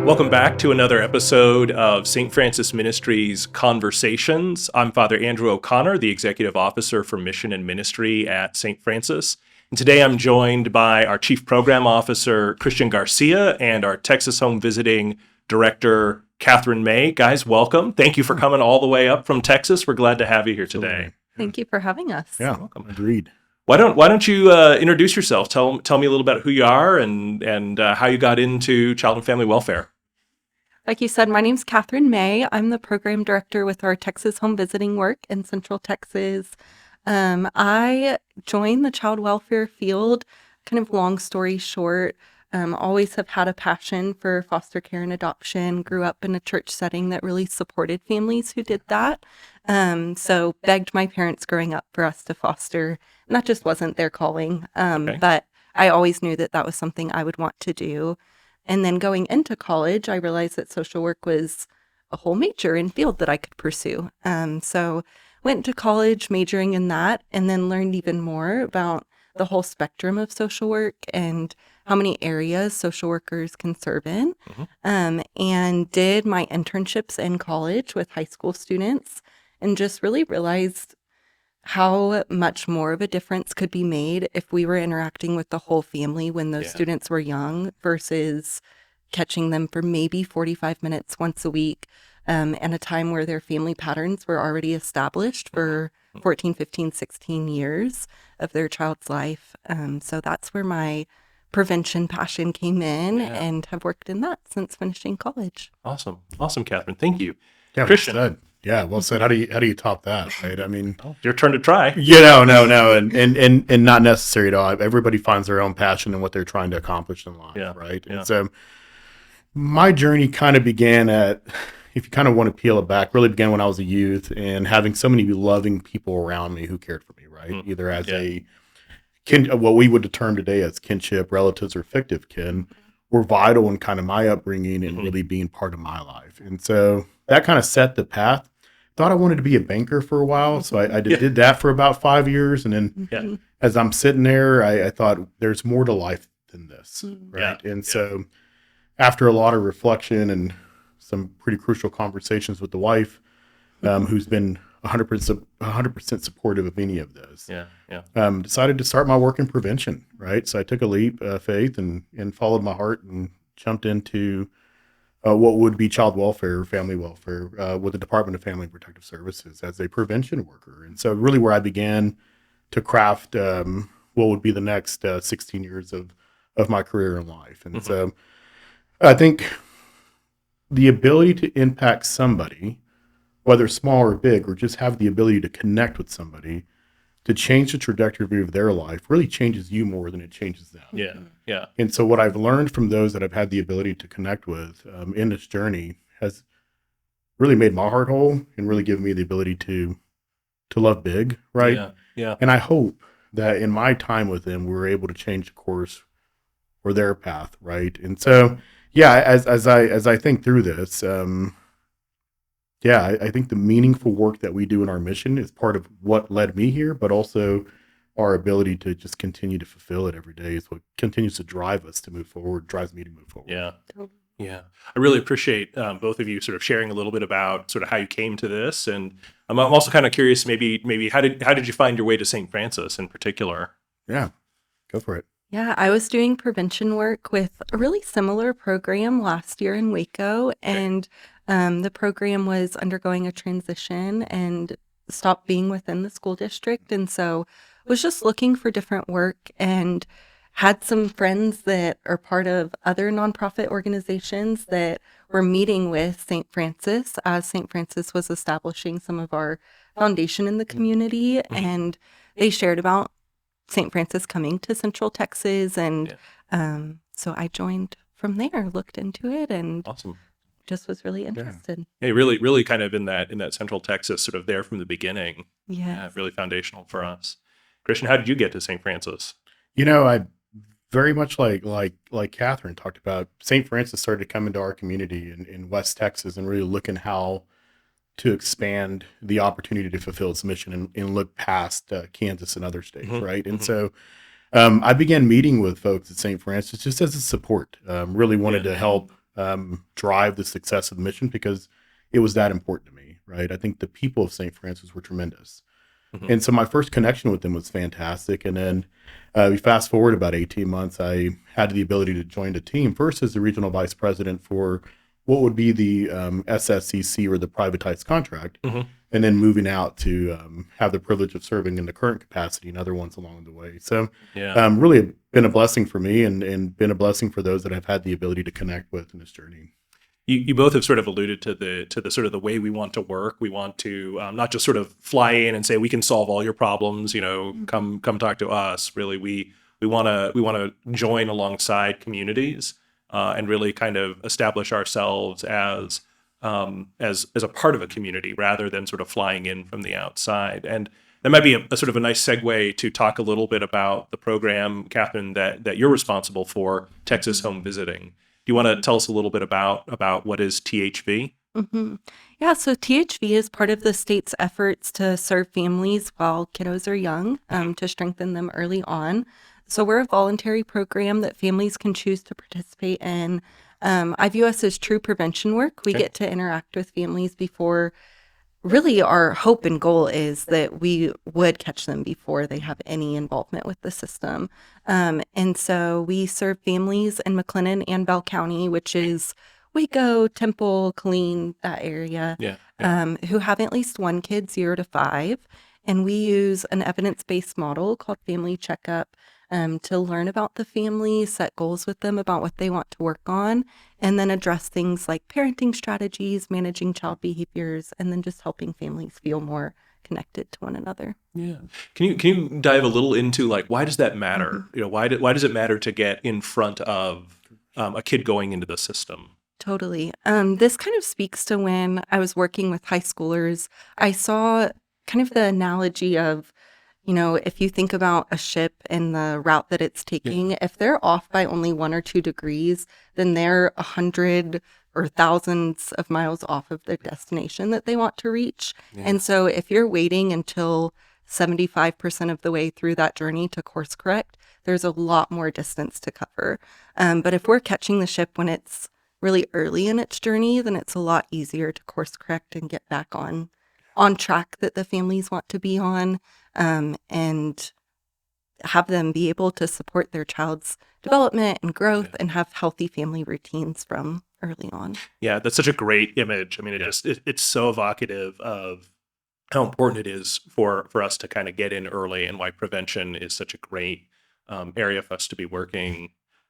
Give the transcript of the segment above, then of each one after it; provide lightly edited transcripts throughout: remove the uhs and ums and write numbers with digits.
Welcome back to another episode of St. Francis Ministries Conversations. I'm Father Andrew O'Connor, the Executive Officer for Mission and Ministry at St. Francis. And today I'm joined by our Chief Program Officer, Christian Garcia, and our Texas Home Visiting Director, Catherine May. Guys, welcome. Thank you for coming all the way up from Texas. We're glad to have you here today. Thank you for having us. Yeah, welcome. Agreed. Why don't you introduce yourself? Tell me a little about who you are and how you got into child and family welfare. Like you said, my name's Catherine May. I'm the program director with our Texas Home Visiting work in Central Texas. I joined the child welfare field, kind of long story short. Always have had a passion for foster care and adoption. Grew up in a church setting that really supported families who did that. So begged my parents growing up for us to foster. And that just wasn't their calling. But I always knew that was something I would want to do. And then going into college, I realized that social work was a whole major and field that I could pursue. So went to college majoring in that and then learned even more about the whole spectrum of social work and how many areas social workers can serve in. And did my internships in college with high school students and just really realized how much more of a difference could be made if we were interacting with the whole family when those students were young versus catching them for maybe 45 minutes once a week and a time where their family patterns were already established for 14, 15, 16 years of their child's life. So that's where my prevention passion came in and have worked in that since finishing college. Awesome, Catherine. Thank you. Yeah, Christian. Well said. How do you top that, right? I mean, your turn to try. No, and not necessary at all. Everybody finds their own passion in what they're trying to accomplish in life, right? Yeah. And so my journey kind of began at, if you kind of want to peel it back, really began when I was a youth and having so many loving people around me who cared for me, right? Either as a what we would term today as kinship, relatives, or fictive kin, were vital in kind of my upbringing and really being part of my life. And so that kind of set the path. Thought I wanted to be a banker for a while, so I did that for about 5 years. And then as I'm sitting there, I thought there's more to life than this, right? And so after a lot of reflection and some pretty crucial conversations with the wife, who's been 100% supportive of any of this, decided to start my work in prevention, right? So I took a leap of faith and followed my heart and jumped into what would be child welfare, family welfare, with the Department of Family and Protective Services as a prevention worker. And so really where I began to craft what would be the next 16 years of my career in life. And so I think the ability to impact somebody, whether small or big, or just have the ability to connect with somebody, to change the trajectory of their life really changes you more than it changes them. Yeah. And so what I've learned from those that I've had the ability to connect with in this journey has really made my heart whole and really given me the ability to love big, right? Yeah. And I hope that in my time with them, we were able to change the course or their path, right? And so, as I think through this, I think the meaningful work that we do in our mission is part of what led me here, but also our ability to just continue to fulfill it every day is what continues to drive us to move forward, drives me to move forward. Yeah. I really appreciate both of you sort of sharing a little bit about sort of how you came to this. And I'm also kind of curious, maybe how did you find your way to St. Francis in particular? Yeah, go for it. Yeah, I was doing prevention work with a really similar program last year in Waco, and the program was undergoing a transition and stopped being within the school district. And so was just looking for different work and had some friends that are part of other nonprofit organizations that were meeting with St. Francis as St. Francis was establishing some of our foundation in the community. And they shared about St. Francis coming to Central Texas. And so I joined from there, looked into it, and just was really interested. Yeah, really kind of in that Central Texas, sort of there from the beginning. Yeah, really foundational for us. Christian, how did you get to St. Francis? I very much like Catherine talked about, St. Francis started to come into our community in West Texas and really looking how to expand the opportunity to fulfill its mission and look past Kansas and other states, right? And so I began meeting with folks at St. Francis just as a support. Really wanted to help drive the success of the mission because it was that important to me, right? I think the people of St. Francis were tremendous. Mhm. And so my first connection with them was fantastic. And then we fast forward about 18 months, I had the ability to join the team first as the regional vice president for what would be the SSCC or the privatized contract, Mhm. and then moving out to have the privilege of serving in the current capacity and other ones along the way. So Yeah. really been a blessing for me and been a blessing for those that I've had the ability to connect with in this journey. You both have sort of alluded to the sort of the way we want to work. We want to not just sort of fly in and say we can solve all your problems. Come talk to us. Really, we want to join alongside communities and really kind of establish ourselves as a part of a community rather than sort of flying in from the outside. And that might be a sort of a nice segue to talk a little bit about the program, Catherine, that you're responsible for, Texas Home Visiting. Do you want to tell us a little bit about what is THV? hmm Yeah, so THV is part of the state's efforts to serve families while kiddos are young, to strengthen them early on. So we're a voluntary program that families can choose to participate in. I view us as true prevention work. We Okay. get to interact with families before. Really, our hope and goal is that we would catch them before they have any involvement with the system. And so we serve families in McLennan and Bell County, which is Waco, Temple, Killeen, that area, Yeah. who have at least one kid, 0 to 5. And we use an evidence-based model called Family Checkup to learn about the family, set goals with them about what they want to work on, and then address things like parenting strategies, managing child behaviors, and then just helping families feel more connected to one another. Yeah. Can you dive a little into like why does that matter? Why does it matter to get in front of a kid going into the system? Totally. This kind of speaks to when I was working with high schoolers. I saw kind of the analogy of, if you think about a ship and the route that it's taking, if they're off by only 1 or 2 degrees, then they're 100 or thousands of miles off of their destination that they want to reach. Yeah. And so if you're waiting until 75% of the way through that journey to course correct, there's a lot more distance to cover. But if we're catching the ship when it's really early in its journey, then it's a lot easier to course correct and get back on track that the families want to be on, and have them be able to support their child's development and growth and have healthy family routines from early on. Yeah, that's such a great image. I mean, it's so evocative of how important it is for us to kind of get in early and why prevention is such a great area for us to be working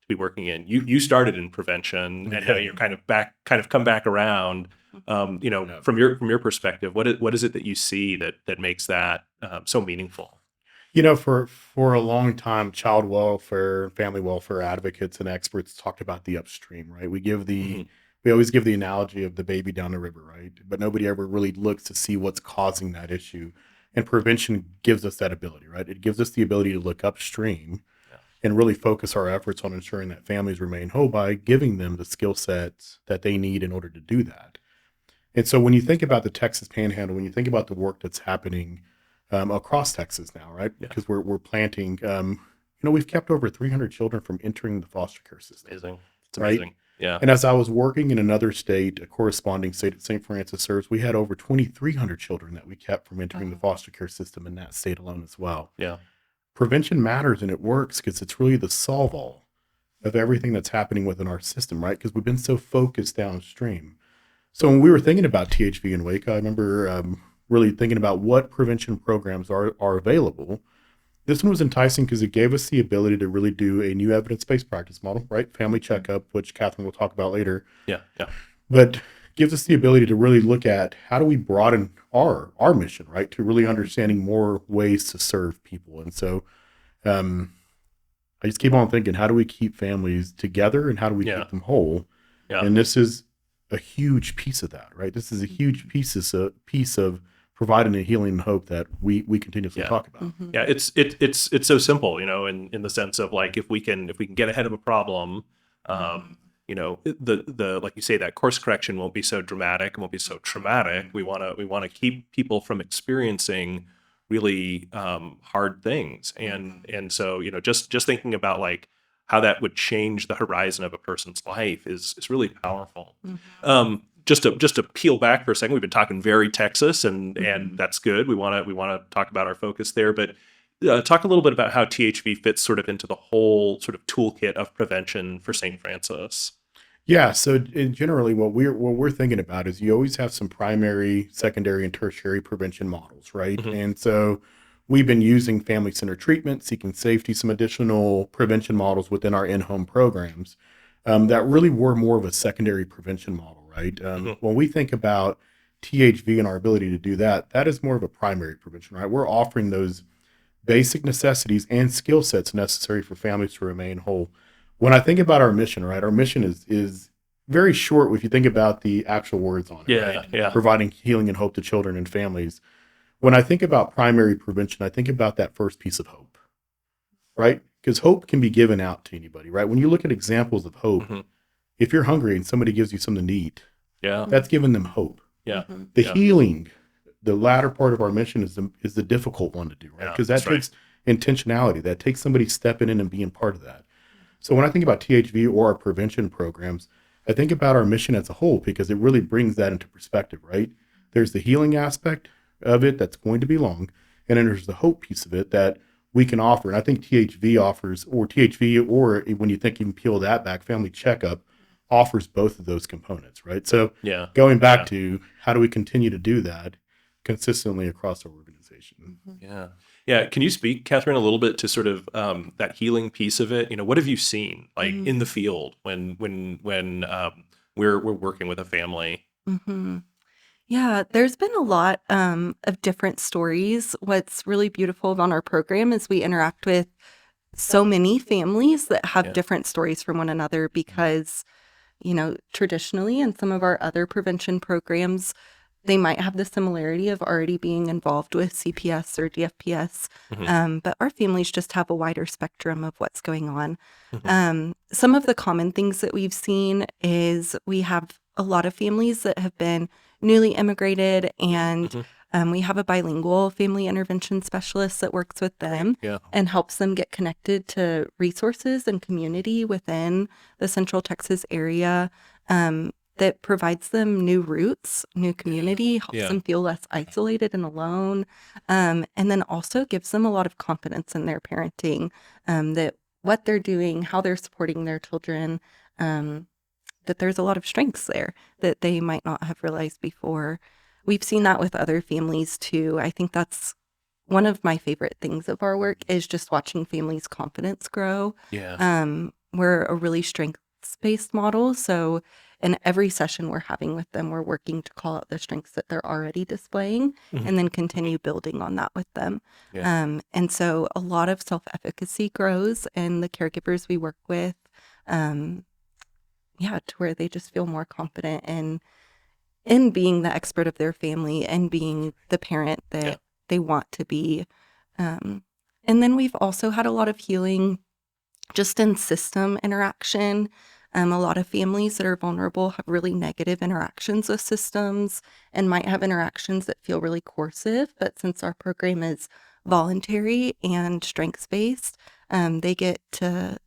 in. You started in prevention and now you're kind of come back around. From your perspective, what is it that you see that makes that so meaningful? For a long time, child welfare, family welfare advocates and experts talked about the upstream, right? We always give the analogy of the baby down the river, right? But nobody ever really looks to see what's causing that issue. And prevention gives us that ability, right? It gives us the ability to look upstream and really focus our efforts on ensuring that families remain whole by giving them the skill sets that they need in order to do that. And so when you think about the Texas Panhandle, when you think about the work that's happening across Texas now, right? Yeah. Because we're planting, we've kept over 300 children from entering the foster care system. Amazing. It's Right? amazing. Yeah. And as I was working in another state, a corresponding state at St. Francis serves, we had over 2,300 children that we kept from entering the foster care system in that state alone as well. Yeah. Prevention matters and it works because it's really the solve all of everything that's happening within our system, right? Because we've been so focused downstream. So when we were thinking about THV in Waco, I remember really thinking about what prevention programs are available. This one was enticing because it gave us the ability to really do a new evidence-based practice model, right? Family checkup, which Catherine will talk about later. Yeah. Yeah. But gives us the ability to really look at how do we broaden our mission, right? To really understanding more ways to serve people. And so I just keep on thinking, how do we keep families together and how do we keep them whole? Yeah. And this is a huge piece of that, right? This is a huge piece of providing a healing and hope that we continuously talk about. Mm-hmm. Yeah, it's so simple, in the sense of like if we can get ahead of a problem, the like you say, that course correction won't be so dramatic and won't be so traumatic. We want to keep people from experiencing really hard things, and so just thinking about like how that would change the horizon of a person's life is really powerful. Mm-hmm. Just to peel back for a second, we've been talking very Texas, and Mm-hmm. that's good. We want to talk about our focus there, but talk a little bit about how THV fits sort of into the whole sort of toolkit of prevention for St. Francis. Yeah, so generally what we're thinking about is you always have some primary, secondary, and tertiary prevention models, right? Mm-hmm. And so we've been using family-centered treatment, seeking safety, some additional prevention models within our in-home programs that really were more of a secondary prevention model, right? Mm-hmm. When we think about THV and our ability to do that, that is more of a primary prevention, right? We're offering those basic necessities and skill sets necessary for families to remain whole. When I think about our mission, right, our mission is very short if you think about the actual words on it, Yeah, right? yeah. Providing healing and hope to children and families. When I think about primary prevention, I think about that first piece of hope, right? Because hope can be given out to anybody, right? When you look at examples of hope, Mm-hmm. if you're hungry and somebody gives you something to eat, Yeah, that's giving them hope. yeah, Mm-hmm. The yeah, healing, the latter part of our mission is the difficult one to do, right? yeah. Because that That's right. takes intentionality. That takes somebody stepping in and being part of that. So when I think about THV or our prevention programs, I think about our mission as a whole because it really brings that into perspective, right? There's the healing aspect of it that's going to be long, and then there's the hope piece of it that we can offer. And I think THV offers, or THV, or when you think you can peel that back, family checkup offers both of those components, right? So Yeah, going back yeah, to how do we continue to do that consistently across our organization? Mm-hmm. yeah, yeah. Can you speak, Catherine, a little bit to sort of that healing piece of it? What have you seen like Mm-hmm. in the field when we're working with a family? Mm-hmm. Yeah, there's been a lot of different stories. What's really beautiful about our program is we interact with so many families that have Yeah, different stories from one another because, traditionally in some of our other prevention programs, they might have the similarity of already being involved with CPS or DFPS, hmm but our families just have a wider spectrum of what's going on. hmm Some of the common things that we've seen is we have a lot of families that have been newly immigrated, and hmm we have a bilingual family intervention specialist that works with them yeah, and helps them get connected to resources and community within the Central Texas area. That provides them new roots, new community, helps yeah, them feel less isolated and alone, and then also gives them a lot of confidence in their parenting, that what they're doing, how they're supporting their children, that there's a lot of strengths there that they might not have realized before. We've seen that with other families too. I think that's one of my favorite things of our work is just watching families' confidence grow. yeah, We're a really strengths-based model, so in every session we're having with them, we're working to call out the strengths that they're already displaying hmm and then continue building on that with them. yeah, And so a lot of self-efficacy grows in the caregivers we work with. Um, yeah, to where they just feel more confident in being the expert of their family and being the parent yeah, that they want to be. And then we've also had a lot of healing just in system interaction. A lot of families that are vulnerable have really negative interactions with systems and might have interactions that feel really coercive. But since our program is voluntary and strengths based, they get to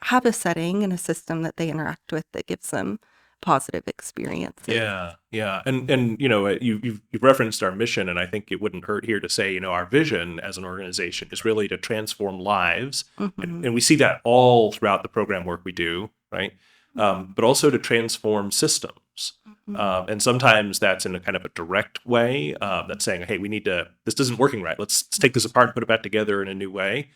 have a setting and a system that they interact with that gives them positive experiences. yeah, yeah. And you've referenced our mission, and I think it wouldn't hurt here to say our vision as an organization is really to transform lives, Mm-hmm. and we see that all throughout the program work we do, right? But also to transform systems. Mm-hmm. And sometimes that's in a kind of a direct way, that's saying, hey, this isn't working right. Let's take this apart and put it back together in a new way.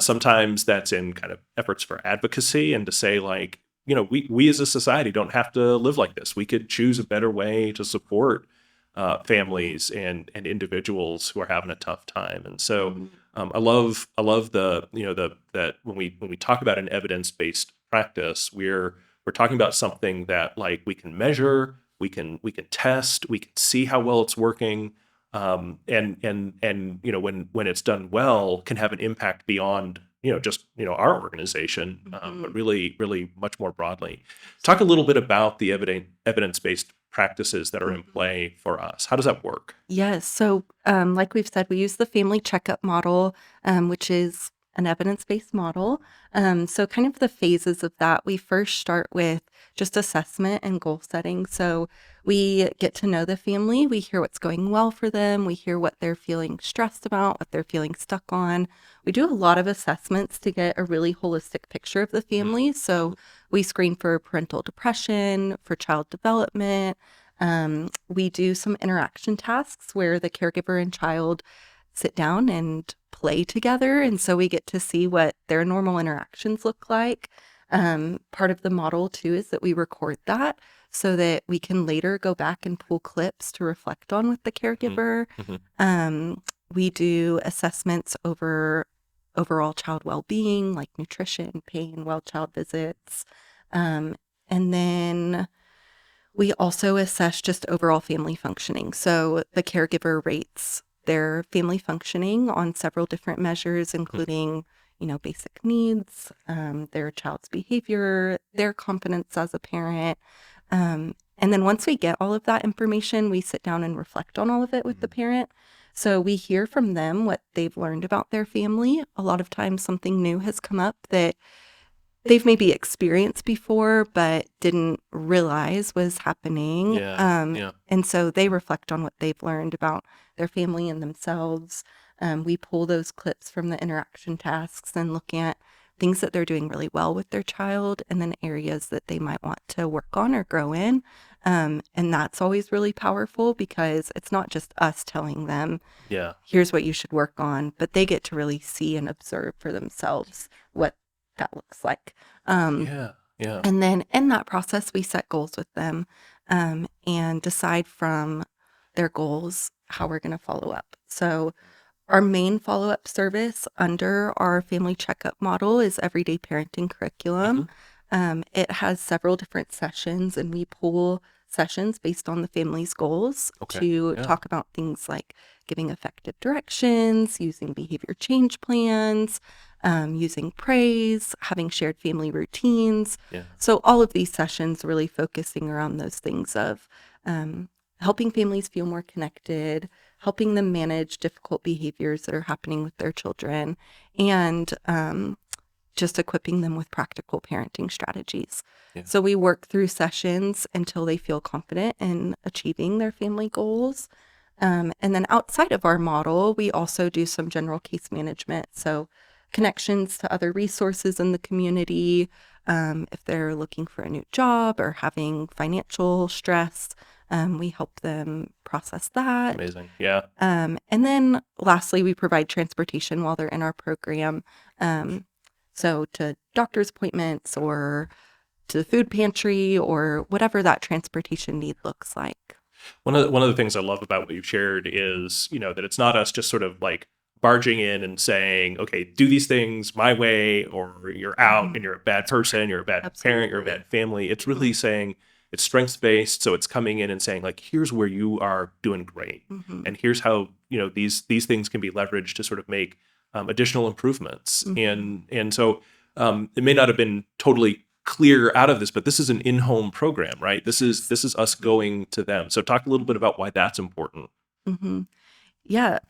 Sometimes that's in kind of efforts for advocacy and to say, like, we as a society don't have to live like this. We could choose a better way to support families and individuals who are having a tough time. And so I love that when we talk about an evidence-based practice, we're talking about something that like we can measure, we can test, we can see how well it's working, and when it's done well, can have an impact beyond just our organization, but really really much more broadly. Talk a little bit about the evidence-based practices that are in Mm-hmm. play for us. How does that work? Yes. So, like we've said, we use the family checkup model, which is an evidence-based model. So kind of the phases of that, we first start with just assessment and goal setting. So we get to know the family, we hear what's going well for them, we hear what they're feeling stressed about, what they're feeling stuck on. We do a lot of assessments to get a really holistic picture of the family. So we screen for parental depression, for child development. We do some interaction tasks where the caregiver and child sit down and play together. And so we get to see what their normal interactions look like. Part of the model too is that we record that so that we can later go back and pull clips to reflect on with the caregiver. We do assessments over overall child well-being, like nutrition, pain, well-child visits. And then we also assess just overall family functioning. So the caregiver rates their family functioning on several different measures, including, basic needs, their child's behavior, their confidence as a parent. And then once we get all of that information, we sit down and reflect on all of it with the parent. So we hear from them what they've learned about their family. A lot of times something new has come up that they've maybe experienced before, but didn't realize was happening. And so they reflect on what they've learned about their family and themselves. We pull those clips from the interaction tasks and look at things that they're doing really well with their child and then areas that they might want to work on or grow in. And that's always really powerful because it's not just us telling them, here's what you should work on, but they get to really see and observe for themselves what that looks like. And then in that process, we set goals with them and decide from their goals how we're going to follow up. So our main follow-up service under our family checkup model is everyday parenting curriculum. It has several different sessions, and we pull sessions based on the family's goals to talk about things like giving effective directions, using behavior change plans, using praise, having shared family routines. So all of these sessions really focusing around those things of helping families feel more connected, helping them manage difficult behaviors that are happening with their children, and just equipping them with practical parenting strategies. So we work through sessions until they feel confident in achieving their family goals. And then outside of our model, we also do some general case management. So connections to other resources in the community, if they're looking for a new job or having financial stress, we help them process that. Amazing. And then lastly, we provide transportation while they're in our program. So to doctor's appointments or to the food pantry or whatever that transportation need looks like. One of the things I love about what you've shared is, that it's not us just sort of like barging in and saying, okay, do these things my way, or you're out and you're a bad person, you're a bad parent, you're a bad family. It's really saying it's strengths-based. So it's coming in and saying, like, here's where you are doing great. And here's how, these things can be leveraged to sort of make additional improvements. And so it may not have been totally clear out of this, but this is an in-home program, right? This is us going to them. So talk a little bit about why that's important. Yeah.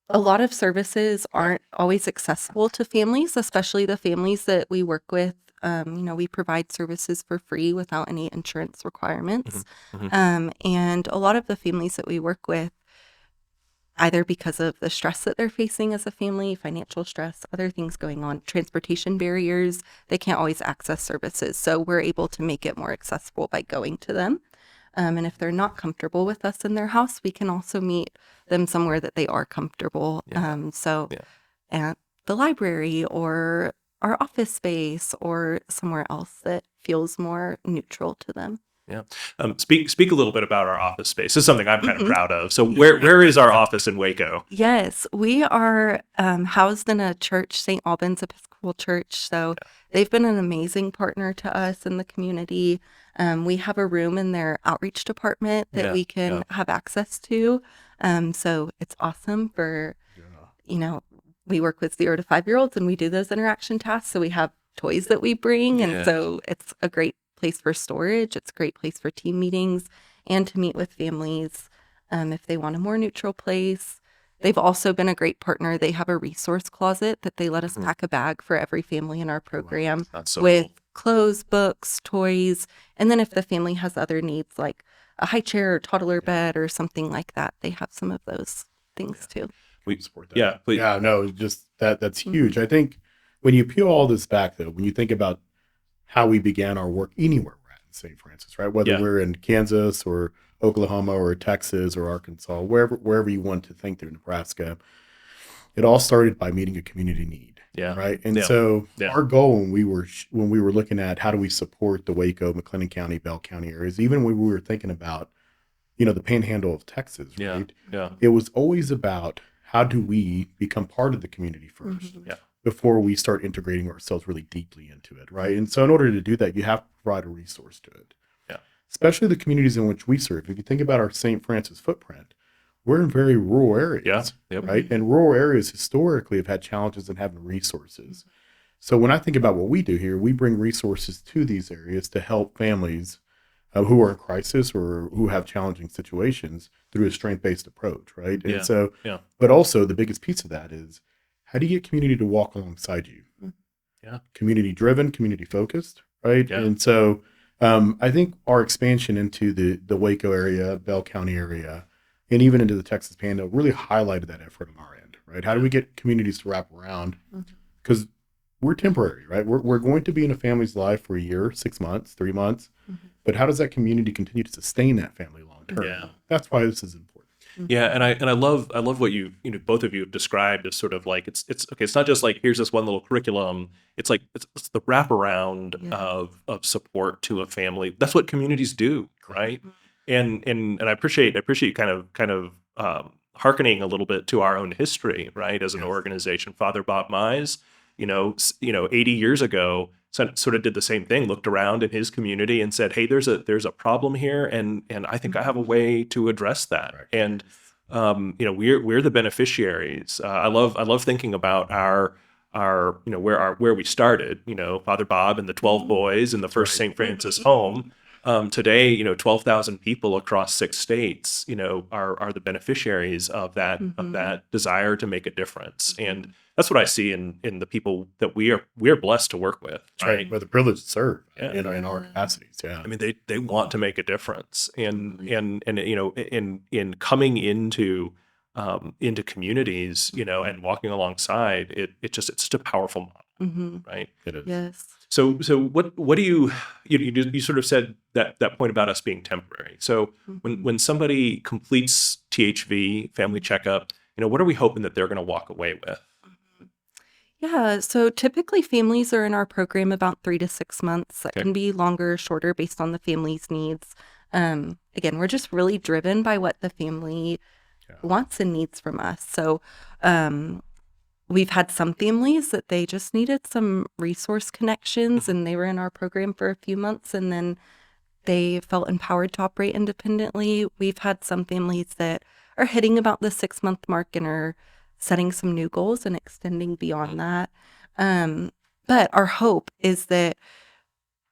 A lot of services aren't always accessible to families, especially the families that we work with. We provide services for free without any insurance requirements. And a lot of the families that we work with, either because of the stress that they're facing as a family, financial stress, other things going on, transportation barriers, they can't always access services. So we're able to make it more accessible by going to them. And if they're not comfortable with us in their house, we can also meet them somewhere that they are comfortable. At the library or our office space or somewhere else that feels more neutral to them. Speak a little bit about our office space. This is something I'm kind of proud of. So where is our office in Waco? Yes, we are housed in a church, St. Albans Episcopal Church. So they've been an amazing partner to us in the community. We have a room in their outreach department that we can have access to. So it's awesome for, we work with 0 to 5-year-olds and we do those interaction tasks. So we have toys that we bring. And so it's a great place for storage. It's a great place for team meetings and to meet with families if they want a more neutral place. They've also been a great partner. They have a resource closet that they let us pack a bag for every family in our program That's so with cool. clothes, books, toys. And then if the family has other needs like a high chair or toddler bed or something like that, they have some of those things too. We Support that. Yeah, please. Yeah, no, just that's huge. I think when you peel all this back though, when you think about how we began our work anywhere we're at in St. Francis, right? Whether Yeah. we're in Kansas or Oklahoma or Texas or Arkansas, wherever you want to think through Nebraska, it all started by meeting a community need. Yeah. Right. And Yeah. so Yeah. our goal when we were looking at how do we support the Waco, McLennan County, Bell County areas, even when we were thinking about, the panhandle of Texas, Yeah. right? Yeah. It was always about how do we become part of the community first Yeah. before we start integrating ourselves really deeply into it, right? And so in order to do that, you have to provide a resource to it. Yeah. Especially the communities in which we serve. If you think about our St. Francis footprint, we're in very rural areas, Yep. right? And rural areas historically have had challenges in having resources. So when I think about what we do here, we bring resources to these areas to help families who are in crisis or who have challenging situations through a strength-based approach, right? Yeah. And so, Yeah. but also the biggest piece of that is how do you get community to walk alongside you? Yeah. Community driven, community focused, right? Yeah. And so I think our expansion into the Waco area, Bell County area, and even into the Texas Panhandle really highlighted that effort on our end, right? How do we get communities to wrap around? Because we're temporary, right? We're going to be in a family's life for a year, 6 months, 3 months. But how does that community continue to sustain that family long term? Yeah. That's why this is important. Yeah, and I love what you both of you have described as sort of like it's okay. It's not just like here's this one little curriculum. It's like it's the wraparound of support to a family. That's what communities do, right? And I appreciate kind of hearkening a little bit to our own history, right? As an organization, Father Bob Mize, 80 years ago, sort of did the same thing. Looked around in his community and said, "Hey, there's a problem here, and I think I have a way to address that." Right. And we're the beneficiaries. I love thinking about our where we started. Father Bob and the 12 boys in the first St. Francis home. Today, 12,000 people across 6 states, are the beneficiaries of that desire to make a difference. And that's what I see in the people that we're blessed to work with. That's right. With the privilege to serve Yeah. in our capacities. Yeah. I mean, they want to make a difference, and in coming into communities, and walking alongside it's just a powerful model, right? It is. Yes. So what do you sort of said that point about us being temporary. So when somebody completes THV, family checkup, what are we hoping that they're going to walk away with? Yeah, so typically families are in our program about 3 to 6 months. That can be longer or shorter based on the family's needs. Again, we're just really driven by what the family wants and needs from us. So we've had some families that they just needed some resource connections and they were in our program for a few months and then they felt empowered to operate independently. We've had some families that are hitting about the 6-month mark and are setting some new goals and extending beyond that. But our hope is that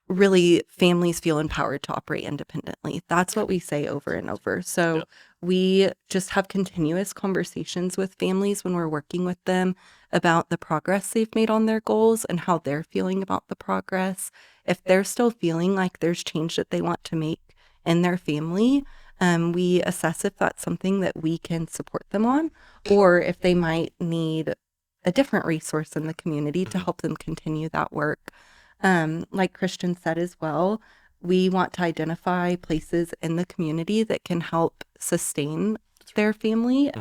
really families feel empowered to operate independently. That's what we say over and over. So we just have continuous conversations with families when we're working with them about the progress they've made on their goals and how they're feeling about the progress. If they're still feeling like there's change that they want to make in their family, we assess if that's something that we can support them on, or if they might need a different resource in the community to help them continue that work. Like Christian said as well, we want to identify places in the community that can help sustain their family,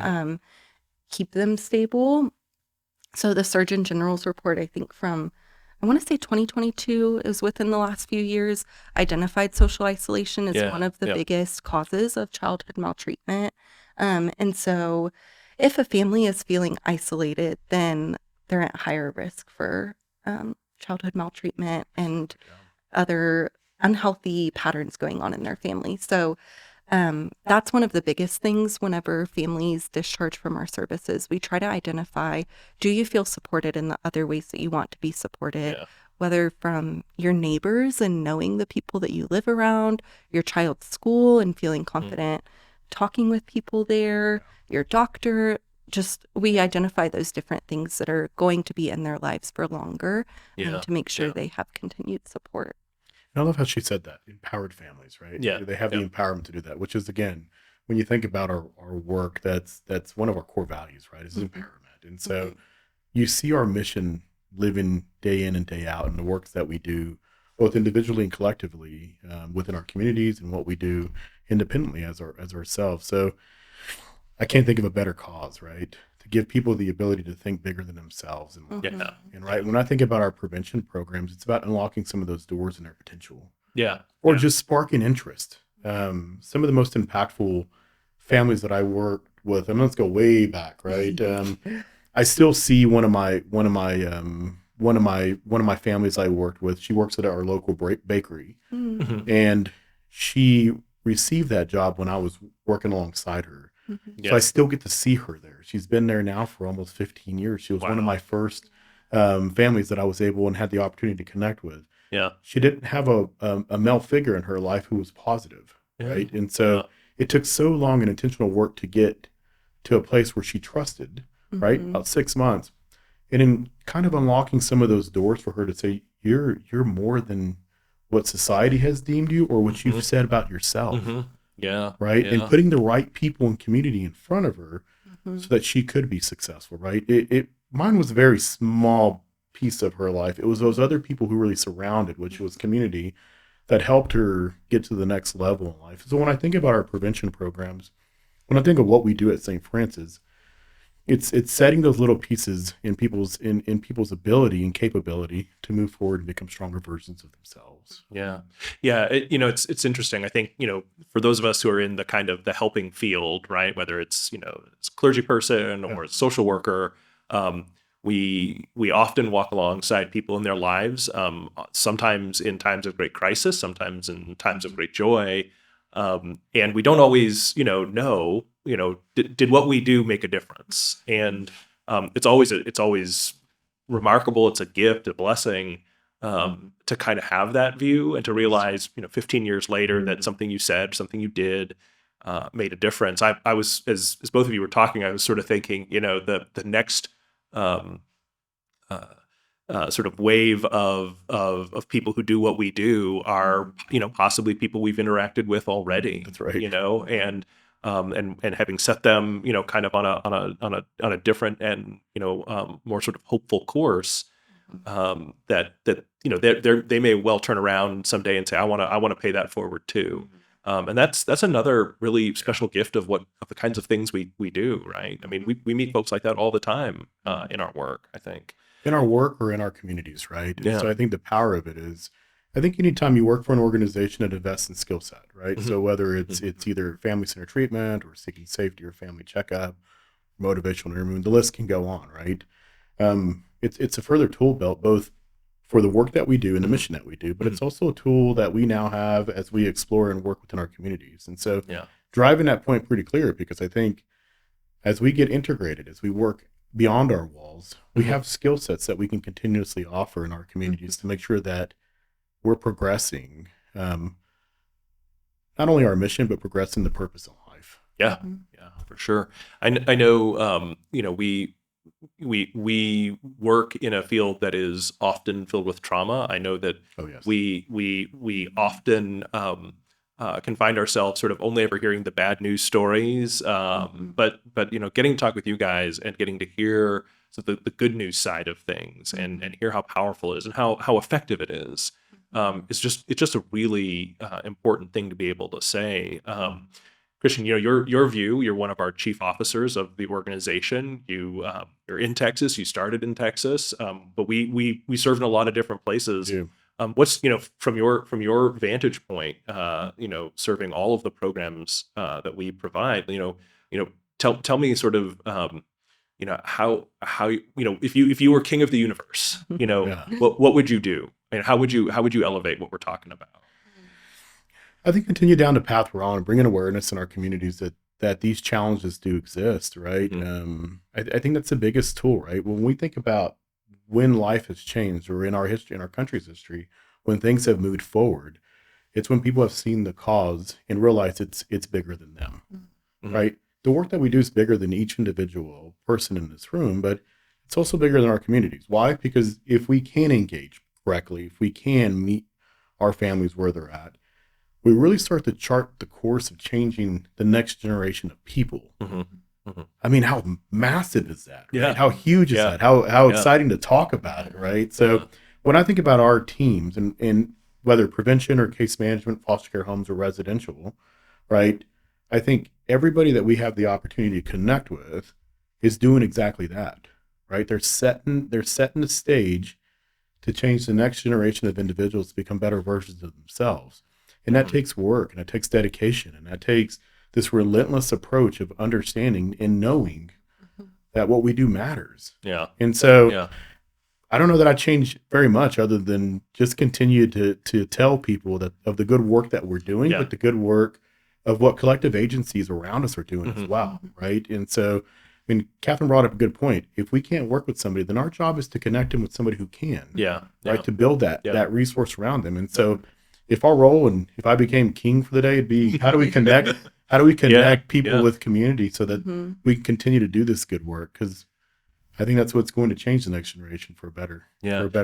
keep them stable. So the Surgeon General's report, I think from, I want to say 2022, is within the last few years, identified social isolation as one of the biggest causes of childhood maltreatment. And so if a family is feeling isolated, then they're at higher risk for childhood maltreatment and other unhealthy patterns going on in their family. So that's one of the biggest things whenever families discharge from our services. We try to identify, do you feel supported in the other ways that you want to be supported, whether from your neighbors and knowing the people that you live around, your child's school and feeling confident talking with people there, your doctor, we identify those different things that are going to be in their lives for longer, Yeah. to make sure Yeah. they have continued support. And I love how she said that, empowered families, right? Yeah. They have Yeah. the empowerment to do that, which is, again, when you think about our work, that's one of our core values, right? Is empowerment. And so you see our mission living day in and day out in the works that we do, both individually and collectively, within our communities, and what we do independently as ourselves. So I can't think of a better cause, right? To give people the ability to think bigger than themselves. Yeah. And right, when I think about our prevention programs, it's about unlocking some of those doors and their potential, Yeah. or Yeah. just sparking interest. Some of the most impactful families that I worked with, I mean, let's go way back, right? I still see one of my families I worked with. She works at our local bakery, Mhm. and she received that job when I was working alongside her. Yeah. So I still get to see her there. She's been there now for almost 15 years. She was one of Wow. my first families that I was able and had the opportunity to connect with. Yeah. She didn't have a male figure in her life who was positive, Yeah. right? And so Yeah. it took so long and intentional work to get to a place where she trusted, right? About 6 months. And in kind of unlocking some of those doors for her to say, you're more than what society has deemed you or what you've said about yourself. Yeah. Right. Yeah. And putting the right people and community in front of her so that she could be successful. Right. Mine was a very small piece of her life. It was those other people who really surrounded, which was community, that helped her get to the next level in life. So when I think about our prevention programs, when I think of what we do at St. Francis, it's setting those little pieces in people's ability and capability to move forward and become stronger versions of themselves. Yeah. Yeah. It's interesting. I think, for those of us who are in the kind of the helping field, right, whether it's, it's a clergy person or a social worker, we often walk alongside people in their lives, sometimes in times of great crisis, sometimes in times of great joy. And we don't always, know, did what we do make a difference? And it's always remarkable. It's a gift, a blessing, to kind of have that view and to realize, 15 years later that something you said, something you did, made a difference. I was, as both of you were talking, I was sort of thinking, the next sort of wave of people who do what we do are, possibly people we've interacted with already. That's right. And having set them, kind of on a different and more sort of hopeful course, that they may well turn around someday and say, I want to pay that forward too. And that's another really special gift of the kinds of things we do, right? I mean, we meet folks like that all the time in our work, I think. In our work or in our communities, right? Yeah. So I think the power of it is, I think anytime you work for an organization that invests in skill set, right? So whether it's either family center treatment or seeking safety or family checkup, motivational interviewing, the list can go on, right? It's a further tool belt, both for the work that we do and the mission that we do, but it's also a tool that we now have as we explore and work within our communities. And so driving that point pretty clear, because I think as we get integrated, as we work beyond our walls, we have skill sets that we can continuously offer in our communities to make sure that we're progressing, not only our mission, but progressing the purpose of life. Yeah, yeah, for sure. I know, we work in a field that is often filled with trauma. I know that we often can find ourselves sort of only ever hearing the bad news stories, but getting to talk with you guys and getting to hear the good news side of things and hear how powerful it is and how effective it is. It's just a really important thing to be able to say. Christian, your view, you're one of our chief officers of the organization. You're in Texas. You started in Texas, but we serve in a lot of different places. Yeah. What's from your vantage point, serving all of the programs that we provide, tell me sort of, how if you were king of the universe, what would you do? And how would you elevate what we're talking about? I think continue down the path we're on and bring in awareness in our communities that these challenges do exist, right? I think that's the biggest tool, right? When we think about when life has changed, or in our history, in our country's history, when things have moved forward, it's when people have seen the cause and realized it's bigger than them, right? the work that we do is bigger than each individual person in this room, but it's also bigger than our communities. Why? Because if we can engage correctly, if we can meet our families where they're at, we really start to chart the course of changing the next generation of people. I mean, how massive is that? Right? Yeah. How huge is that? How exciting to talk about it, right? So when I think about our teams and whether prevention or case management, foster care homes or residential, right? I think everybody that we have the opportunity to connect with is doing exactly that, right? They're setting the stage to change the next generation of individuals to become better versions of themselves. And that takes work, and it takes dedication, and that takes this relentless approach of understanding and knowing that what we do matters. Yeah. And so I don't know that I change very much other than just continue to tell people that of the good work that we're doing, but the good work of what collective agencies around us are doing as well, right? And so, I mean, Catherine brought up a good point. If we can't work with somebody, then our job is to connect them with somebody who can, right? To build that resource around them. And so if our role, and if I became king for the day, it'd be how do we connect people with community so that we can continue to do this good work? Because I think that's what's going to change the next generation for a better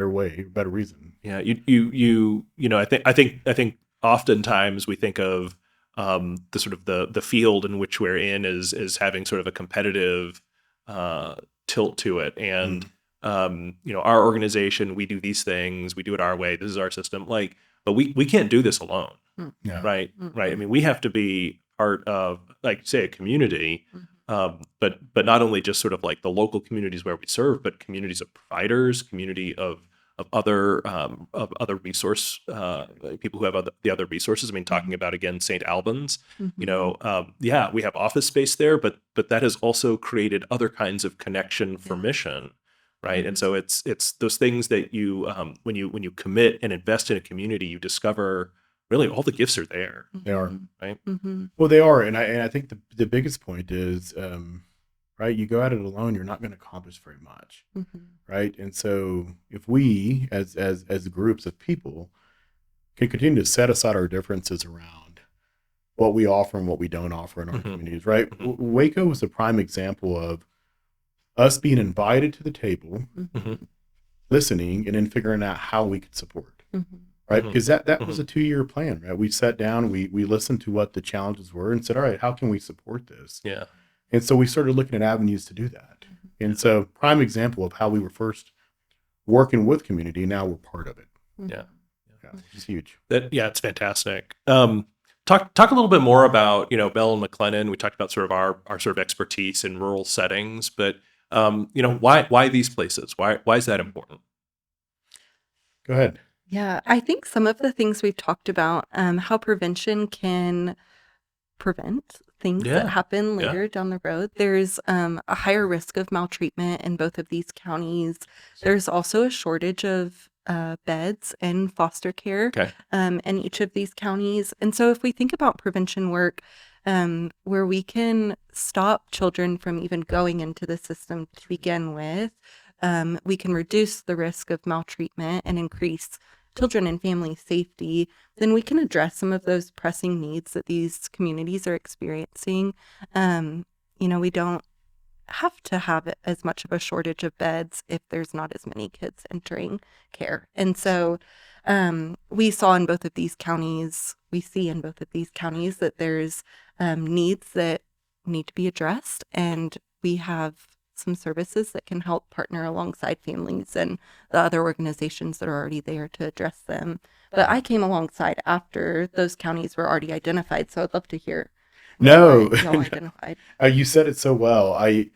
way, a better reason. Yeah. You know, I think oftentimes we think of the sort of the field in which we're in is having sort of a competitive tilt to it. And, you know, our organization, we do these things, we do it our way. This is our system. Like, but we can't do this alone. Right. Right. I mean, we have to be part of, like, say, a community, but not only just sort of like the local communities where we serve, but communities of providers, community of other resource people who have the other resources. I mean, talking about, again, St. Albans, you know, we have office space there, but that has also created other kinds of connection for mission, right? And so it's those things that you when you commit and invest in a community, you discover really all the gifts are there. They are, right? Well, they are, and I think the biggest point is, right, you go at it alone, you're not going to accomplish very much, right? And so if we, as groups of people, can continue to set aside our differences around what we offer and what we don't offer in our communities, right? Waco was a prime example of us being invited to the table, listening, and then figuring out how we could support, right? Because that was a 2-year plan, right? We sat down, we listened to what the challenges were and said, all right, how can we support this? Yeah. And so we started looking at avenues to do that. And so prime example of how we were first working with community, now we're part of it. Yeah. It's huge. It's fantastic. Talk a little bit more about, you know, Bell and McLennan. We talked about sort of our sort of expertise in rural settings, but you know, why these places? Why is that important? Go ahead. Yeah, I think some of the things we've talked about, how prevention can prevent things that happen later down the road. There's a higher risk of maltreatment in both of these counties. There's also a shortage of beds in foster care in each of these counties. And so if we think about prevention work, where we can stop children from even going into the system to begin with, we can reduce the risk of maltreatment and increase children and family safety, then we can address some of those pressing needs that these communities are experiencing. You know, we don't have to have as much of a shortage of beds if there's not as many kids entering care. And so we see in both of these counties that there's needs that need to be addressed, and we have some services that can help partner alongside families and the other organizations that are already there to address them. But I came alongside after those counties were already identified, so I'd love to hear. No, y'all identified. You said it so well. I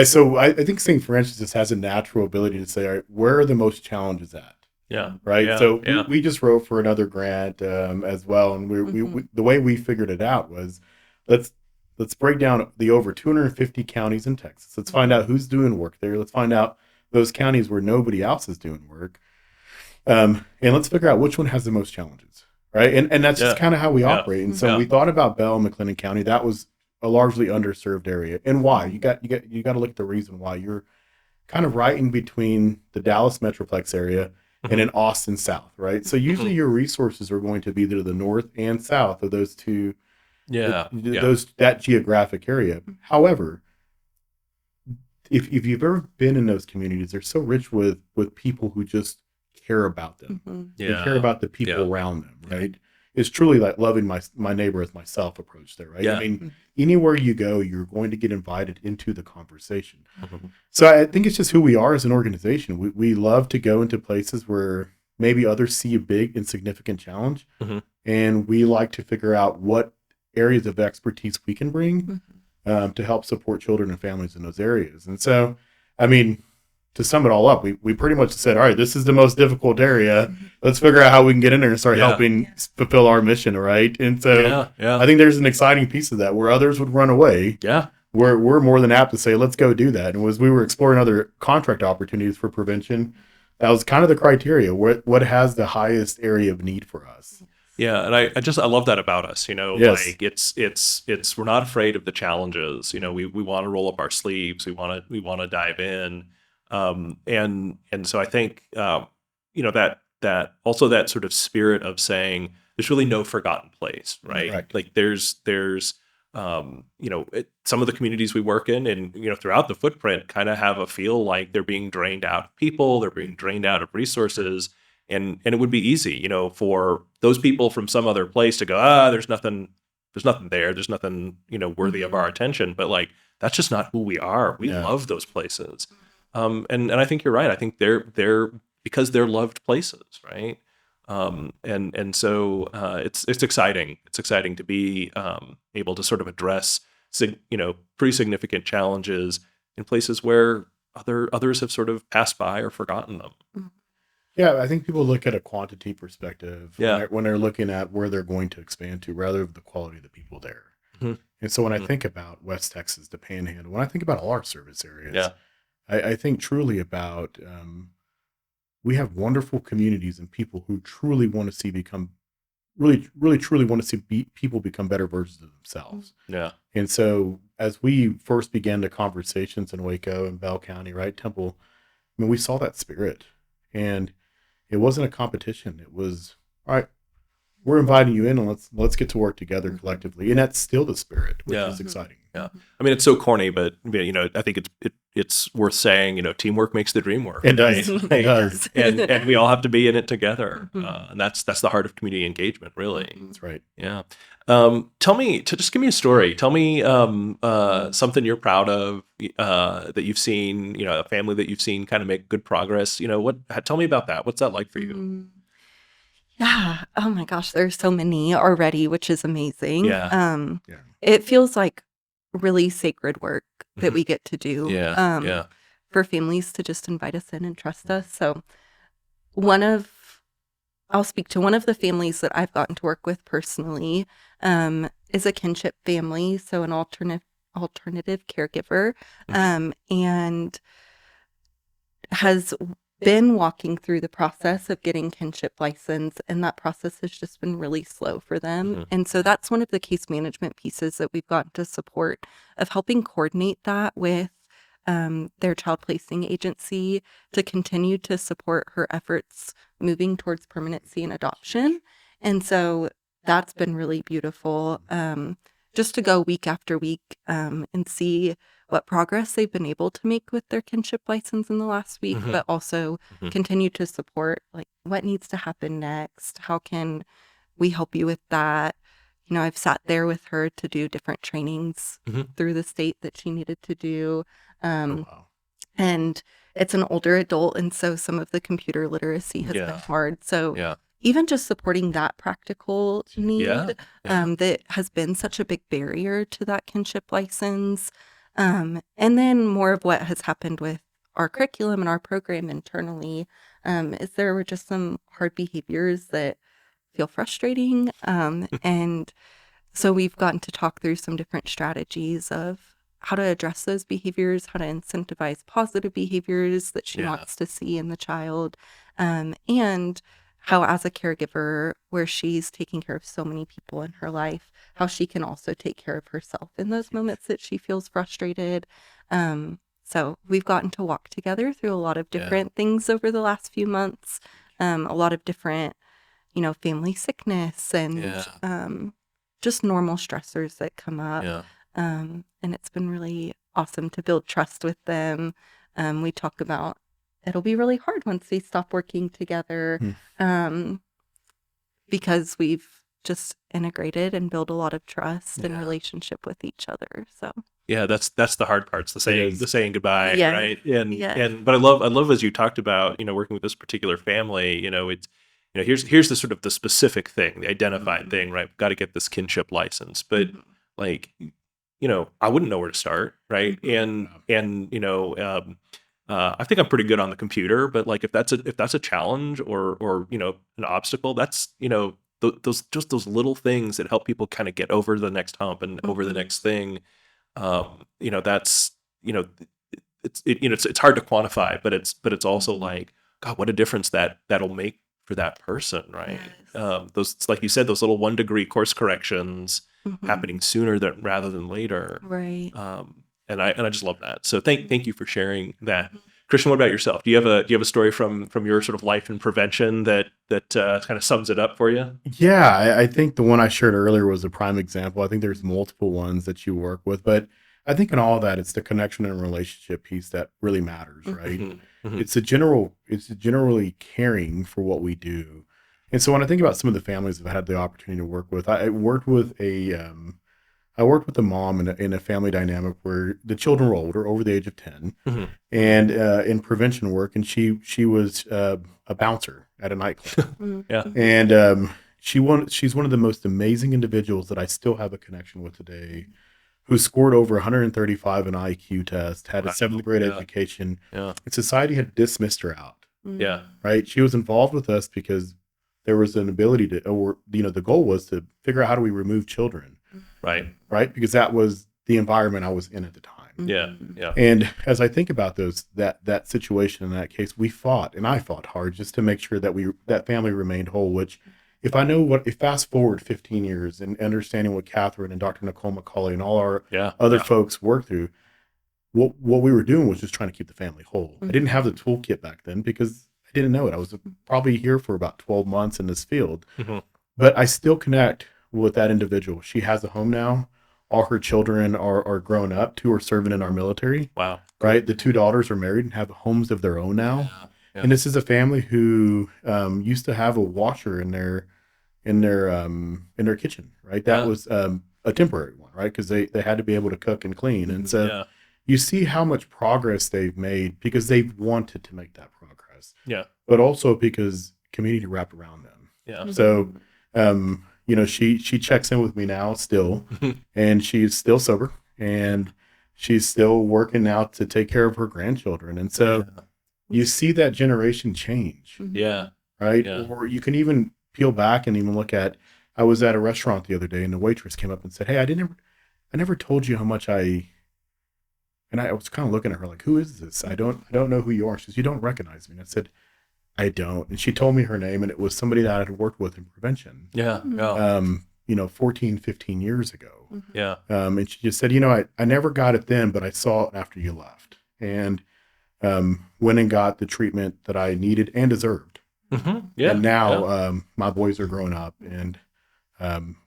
think St. Francis has a natural ability to say, all right, where are the most challenges at? Yeah. Right. Yeah. So we just wrote for another grant as well, and we the way we figured it out was let's break down the over 250 counties in Texas. Let's find out who's doing work there. Let's find out those counties where nobody else is doing work. And let's figure out which one has the most challenges, right? And that's just kind of how we operate. And so we thought about Bell and McLennan County. That was a largely underserved area. And why? You got to look at the reason why. You're kind of right in between the Dallas Metroplex area and in Austin South, right? So usually your resources are going to be either the north and south of those two Yeah. That geographic area. However, if you've ever been in those communities, they're so rich with people who just care about them. Mm-hmm. They care about the people Yeah. around them, right? It's truly like loving my neighbor as myself approach there, right? Yeah. I mean, anywhere you go, you're going to get invited into the conversation. Mhm. So I think it's just who we are as an organization. We love to go into places where maybe others see a big insignificant challenge, Mhm. and we like to figure out what areas of expertise we can bring to help support children and families in those areas. And so, I mean, to sum it all up, we pretty much said, all right, this is the most difficult area. Let's figure out how we can get in there and start helping fulfill our mission, right? And so I think there's an exciting piece of that where others would run away. Yeah. We're more than apt to say, let's go do that. And as we were exploring other contract opportunities for prevention, that was kind of the criteria. What has the highest area of need for us? Yeah, and I love that about us, Yes. like it's we're not afraid of the challenges. We want to roll up our sleeves. We want to dive in. And so I think that also that sort of spirit of saying there's really no forgotten place, right? Correct. Like there's some of the communities we work in and throughout the footprint kind of have a feel like they're being drained out of people, they're being drained out of resources. And it would be easy, for those people from some other place to go, there's nothing there. There's nothing, worthy of our attention. But like, that's just not who we are. We love those places. And I think you're right. I think they're because they're loved places, right? And so it's exciting. It's exciting to be able to sort of address, pretty significant challenges in places where others have sort of passed by or forgotten them. Yeah, I think people look at a quantity perspective Yeah. when they're looking at where they're going to expand to rather than the quality of the people there. Mhm. And so when I think about West Texas, the Panhandle, when I think about all our service areas, Yeah. I think truly about we have wonderful communities and people who truly want to see become really truly want to see people become better versions of themselves. Yeah. And so as we first began the conversations in Waco and Bell County, right, Temple, I mean, we saw that spirit. And it wasn't a competition. It was, all right, we're inviting you in and let's get to work together collectively. And that's still the spirit, which is exciting. Yeah. I mean, it's so corny, but I think it's worth saying, teamwork makes the dream work. It does. Right? It does. And we all have to be in it together. And that's the heart of community engagement, really. That's right. Yeah. Just give me a story. Tell me something you're proud of that you've seen, a family that you've seen kind of make good progress. Tell me about that. What's that like for you? Yeah. Oh my gosh, there's so many already, which is amazing. Yeah. It feels like really sacred work that we get to do. Yeah. For families to just invite us in and trust us. So I'll speak to one of the families that I've gotten to work with personally, is a kinship family, so an alternative caregiver, and has been walking through the process of getting kinship license, and that process has just been really slow for them. And so that's one of the case management pieces that we've gotten to support, of helping coordinate that with their child placing agency to continue to support her efforts moving towards permanency and adoption. And so that's been really beautiful, just to go week after week and see what progress they've been able to make with their kinship license in the last week, but also continue to support like what needs to happen next. How can we help you with that? I've sat there with her to do different trainings through the state that she needed to do. Wow. And it's an older adult, and so some of the computer literacy has been hard. So even just supporting that practical need that has been such a big barrier to that kinship license. And then more of what has happened with our curriculum and our program internally is there were just some hard behaviors that feel frustrating. And so we've gotten to talk through some different strategies of how to address those behaviors, how to incentivize positive behaviors that she wants to see in the child, and how as a caregiver, where she's taking care of so many people in her life, how she can also take care of herself in those moments that she feels frustrated. So we've gotten to walk together through a lot of different things over the last few months, a lot of different, family sickness and just normal stressors that come up. Yeah. And it's been really awesome to build trust with them. We talk about it'll be really hard once we stop working together, because we've just integrated and built a lot of trust and relationship with each other. So Yeah, that's the hard part. It's the saying goodbye, Yeah. right? And Yeah. but I love as you talked about, working with this particular family, it's here's the sort of the specific thing, the identified thing, right? We've got to get this kinship license. But like, I wouldn't know where to start, right? And I think I'm pretty good on the computer, but like if that's a challenge or an obstacle, that's those little things that help people kind of get over the next hump and over the next thing. That's it's hard to quantify, but it's also like, God, what a difference that'll make for that person, right? Yes. Those, like you said, those little 1 degree course corrections happening sooner rather than later. Right. And I just love that. So thank you for sharing that. Christian, what about yourself? Do you have a story from your sort of life in prevention that kind of sums it up for you? Yeah, I think the one I shared earlier was a prime example. I think there's multiple ones that you work with, but I think in all of that, it's the connection and relationship piece that really matters, right? It's generally caring for what we do. And so when I think about some of the families I've had the opportunity to work with, I worked with a mom in a family dynamic where the children were older, over the age of 10, and in prevention work, and she was a bouncer at a nightclub. Yeah. And she's one of the most amazing individuals that I still have a connection with today, who scored over 135 in IQ test, had a seventh grade education. Yeah. And society had dismissed her out. Yeah. Right. She was involved with us because there was an ability to, or the goal was to figure out how do we remove children. Right. Right. Because that was the environment I was in at the time. Yeah. Yeah. And as I think about that situation in that case, we fought, and I fought hard just to make sure that that family remained whole, which if fast forward 15 years and understanding what Catherine and Dr. Nicole McCauley and all our other folks worked through, what we were doing was just trying to keep the family whole. I didn't have the toolkit back then because I didn't know it. I was probably here for about 12 months in this field, but I still connect with that individual. She has a home now. All her children are grown up. 2 are serving in our military. Wow. Right. The 2 daughters are married and have homes of their own now. Yeah. And this is a family who used to have a washer in their kitchen. Right. That was a temporary one. Right. Because they had to be able to cook and clean. And so you see how much progress they've made because they've wanted to make that progress. Yeah. But also because community wrapped around them. Yeah. So, she checks in with me now still, and she's still sober, and she's still working out to take care of her grandchildren. And so you see that generation change. Yeah. Right. Yeah. Or you can even peel back and even look at, I was at a restaurant the other day and the waitress came up and said, "Hey, I never told you how much and I was kind of looking at her like, who is this? I don't know who you are." She says, "You don't recognize me." And I said, "I don't." And she told me her name, and it was somebody that I had worked with in prevention. Yeah. Yeah. 14, 15 years ago. Yeah. And she just said, I never got it then, but I saw it after you left. And went and got the treatment that I needed and deserved. Yeah. And now my boys are grown up and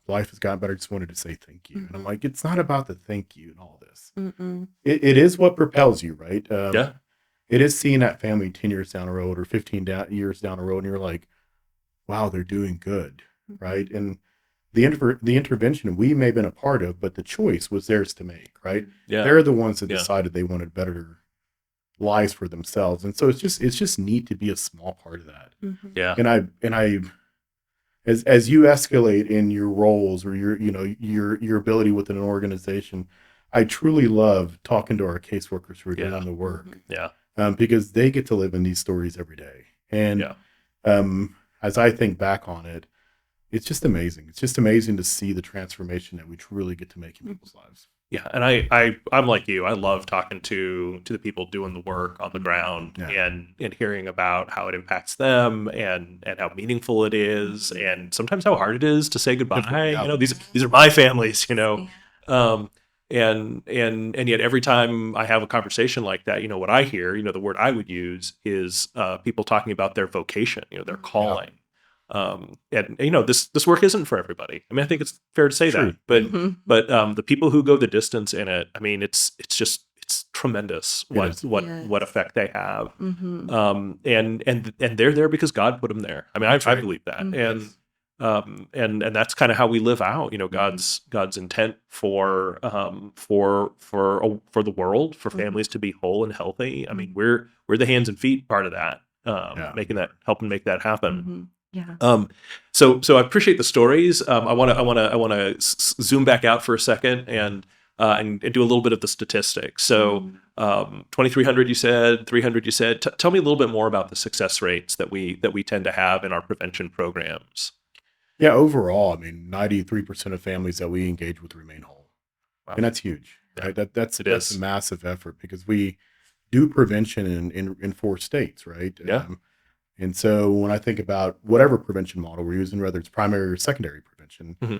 life has gotten better. I just wanted to say thank you. And I'm like, it's not about the thank you and all this. It is what propels you, right? It is seeing that family 10 years down the road or 15 years down the road, and you're like, wow, they're doing good, right? And the intervention we may have been a part of, but the choice was theirs to make, right? Yeah. They're the ones that decided they wanted better lives for themselves, and so it's just neat to be a small part of that. Yeah. And I, as you escalate in your roles or your ability within an organization, I truly love talking to our caseworkers who are doing the work. Yeah. Because they get to live in these stories every day. And as I think back on it, it's just amazing. It's just amazing to see the transformation that we truly get to make in people's lives. Yeah. And I'm like you. I love talking to the people doing the work on the ground and hearing about how it impacts them and how meaningful it is, and sometimes how hard it is to say goodbye. These are my families, and yet every time I have a conversation like that, what I hear, the word I would use is people talking about their vocation, their calling. And this work isn't for everybody. I mean, I think it's fair to say True. that, but Mhm. the people who go the distance in it, I mean, it's tremendous It is. what Yes. effect they have. Mhm. And they're there because God put them there. I mean, That's I right. believe that, Mhm. and that's kind of how we live out, God's intent for the world, for Mhm. families to be whole and healthy. I mean, Mhm. we're the hands and feet part of that, Yeah. helping make that happen. Mhm. Yeah. So I appreciate the stories. I want to zoom back out for a second and do a little bit of the statistics. So Mhm. 2,300 you said, 300 you said. Tell me a little bit more about the success rates that we tend to have in our prevention programs. Yeah. Overall, I mean, 93% of families that we engage with remain whole. Wow. And that's huge, Yeah, right? That's it that's a is. massive effort because we do prevention in 4 states, right? Yeah. And so when I think about whatever prevention model we're using, whether it's primary or secondary prevention, Hmm.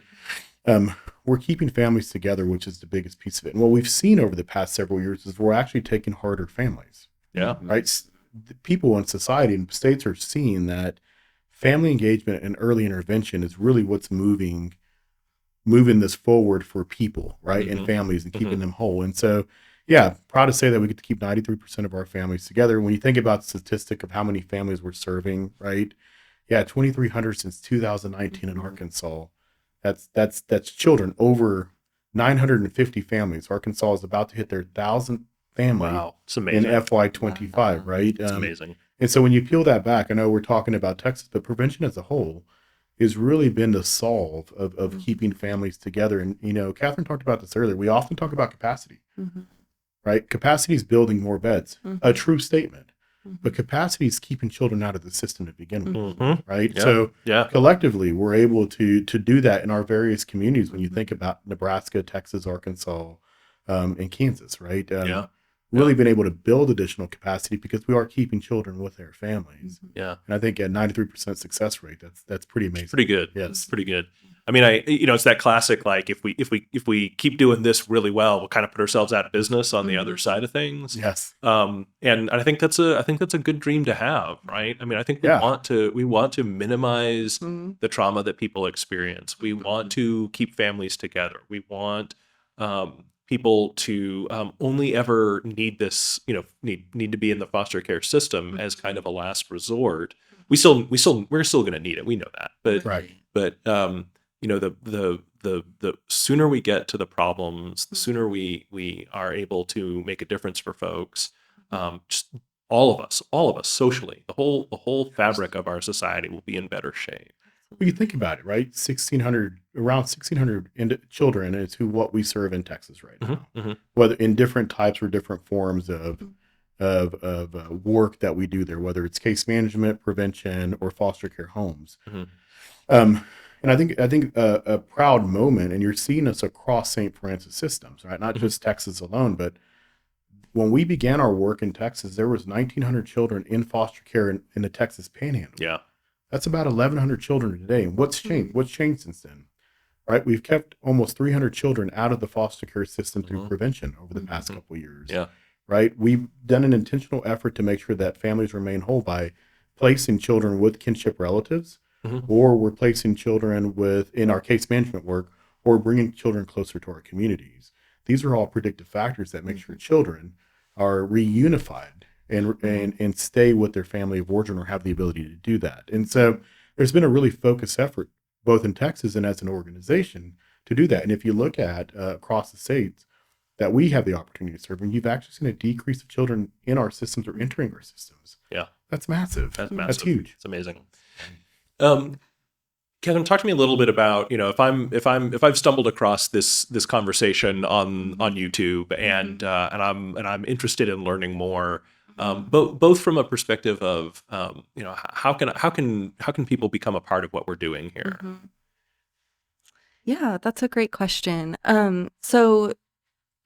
we're keeping families together, which is the biggest piece of it. And what we've seen over the past several years is we're actually taking harder families, Yeah. Mhm. right? The people in society and states are seeing that family engagement and early intervention is really what's moving this forward for people, right? And Hmm. families and Hmm. keeping them whole. And so, yeah, proud to say that we get to keep 93% of our families together. When you think about the statistic of how many families we're serving, right? Yeah, 2,300 since 2019 in Mhm. Arkansas. That's children over 950 families. Arkansas is about to hit their 1,000th family Wow, it's in amazing. FY25, Wow. right? It's amazing. And so when you peel that back, I know we're talking about Texas, but prevention as a whole has really been the solve of Mhm. keeping families together. And, Catherine talked about this earlier. We often talk about capacity, Mhm. right? Capacity is building more beds, a Mhm. true statement. But Mhm. capacity is keeping children out of the system to begin with, Mhm. Hmm. right? Yeah. So Yeah. collectively, we're able to do that in our various communities. When you Mhm. think about Nebraska, Texas, Arkansas, and Kansas, right? Yeah. Really been able to build additional capacity because we are keeping children with their families. Mhm. Yeah. And I think at 93% success rate, that's pretty amazing. Pretty good. It's Yes. pretty good. I mean, it's that classic, like, if we keep doing this really well, we'll kind of put ourselves out of business on the other Mhm. side of things. Yes. And I think that's a good dream to have, right? I mean, I think Yeah. we want to minimize Mhm. the trauma that people experience. We want Mhm. to keep families together. We want people to only ever need this, need to be in the foster care system as kind of a last resort. We're still going to need it. We know that, but Right. but the sooner we get to the problems, the sooner we are able to make a difference for folks. Just all of us socially, the whole fabric of our society will be in better shape. Well, you think about it, right? 1,600, around 1,600 children is what we serve in Texas right Hmm. now, Hmm. whether in different types or different forms of Mhm. work that we do there, whether it's case management, prevention, or foster care homes. Hmm. Um, and I think a proud moment, and you're seeing us across St. Francis systems, right? Not Hmm. just Texas alone, but when we began our work in Texas, there was 1,900 children in foster care in the Texas Panhandle. Yeah. That's about 1,100 children today. And what's changed? Mhm. What's changed since then? Right? We've kept almost 300 children out of the foster care system through Hmm. prevention over the past Mhm. couple of years. Yeah. Right? We've done an intentional effort to make sure that families remain whole by placing children with kinship relatives, Hmm. or we're placing children in our case management work, or bringing children closer to our communities. These are all predictive factors that make sure Mhm. children are reunified and Mhm. and stay with their family of origin or have the ability to do that. And so there's been a really focused effort both in Texas and as an organization to do that. And if you look at across the states that we have the opportunity to serve, and you've actually seen a decrease of children in our systems or entering our systems. Yeah. That's massive. That's That's massive. huge. It's amazing. Um, Kevin, talk to me a little bit about, if I've stumbled across this conversation on YouTube, and I'm interested in learning more, both from a perspective of, how can people become a part of what we're doing here? Mhm. Yeah, that's a great question. So